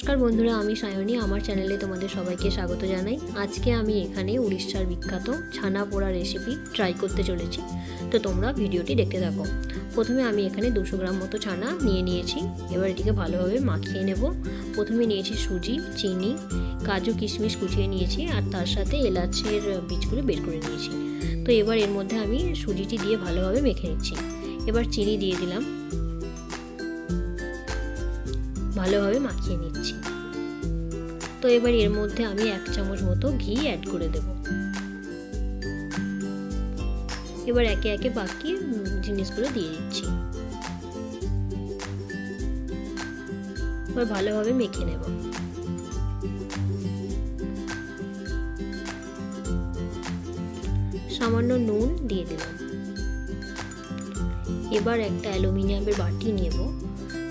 নমস্কার বন্ধুরা, আমি সায়নী। আমার চ্যানেলে তোমাদের সবাইকে স্বাগত জানাই। আজকে আমি এখানে উড়িষ্যার বিখ্যাত ছানা পোড়া রেসিপি ট্রাই করতে চলেছি, তো তোমরা ভিডিওটি দেখতে থাকো। প্রথমে আমি এখানে 200 গ্রাম মতো ছানা নিয়েছি। এবার এটিকে ভালোভাবে মাখিয়ে নেব। প্রথমে নিয়েছি সুজি, চিনি, কাজু কিশমিশ কুচিয়ে নিয়েছি, আর তার সাথে এলাচের বীজগুলো বের করে নিয়েছি। তো এবার এর মধ্যে আমি সুজিটি দিয়ে ভালোভাবে মেখে নিচ্ছি। এবার চিনি দিয়ে দিলাম, ভালোভাবে মাখিয়ে নিচ্ছি। তো এবার এর মধ্যে আমি 1 চামচ মতো ঘি অ্যাড করে দেব। এবার একে একে বাকি জিনিসগুলো দিয়ে দিচ্ছি। এবার ভালোভাবে মেখে নেব। সামান্য নুন দিয়ে দিলাম। এবার একটা অ্যালুমিনিয়ামের বাটি নেব,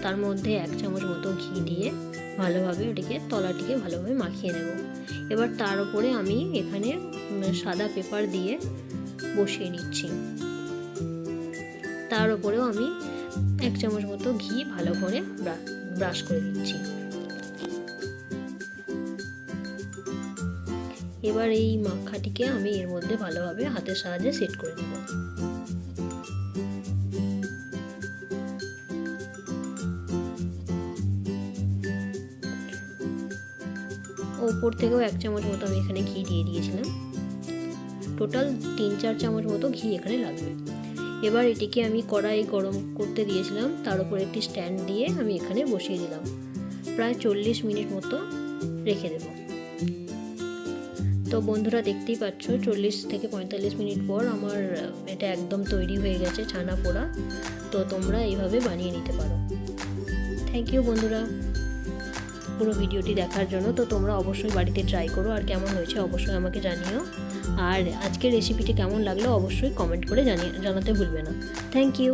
তার মধ্যে 1 চামচ মতো ঘি দিয়ে ভালোভাবে ওটিকে তলাটিকে ভালোভাবে মাখিয়ে নেব। এবার তার উপরে আমি এখানে সাদা পেপার দিয়ে বসিয়ে নিচ্ছি। তার উপরেও আমি 1 চামচ মতো ঘি ভালো করে ব্রাশ করে দিচ্ছি। এবার এই মাখাটিকে আমি এর মধ্যে ভালোভাবে হাতের সাহায্যে সেট করে নেব। ওপর থেকেও 1 চামচ মতো আমি এখানে ঘি দিয়ে দিয়েছিলাম। টোটাল 3-4 চামচ মতো ঘি এখানে লাগবে। এবার এটিকে আমি কড়াই গরম করতে দিয়েছিলাম, তার উপর একটি স্ট্যান্ড দিয়ে আমি এখানে বসিয়ে দিলাম। প্রায় 40 মিনিট মতো রেখে দেব। তো বন্ধুরা, দেখতেই পাচ্ছ 40 থেকে 45 মিনিট পর আমার এটা একদম তৈরি হয়ে গেছে ছানা পোড়া। তো তোমরা এইভাবে বানিয়ে নিতে পারো। থ্যাংক ইউ বন্ধুরা পুরো ভিডিওটি দেখার জন্য। তো তোমরা অবশ্যই বাড়িতে ট্রাই করো, আর কেমন হয়েছে অবশ্যই আমাকে জানিও। আর আজকের রেসিপিটি কেমন লাগলো অবশ্যই কমেন্ট করে জানাতে ভুলবে না। Thank you.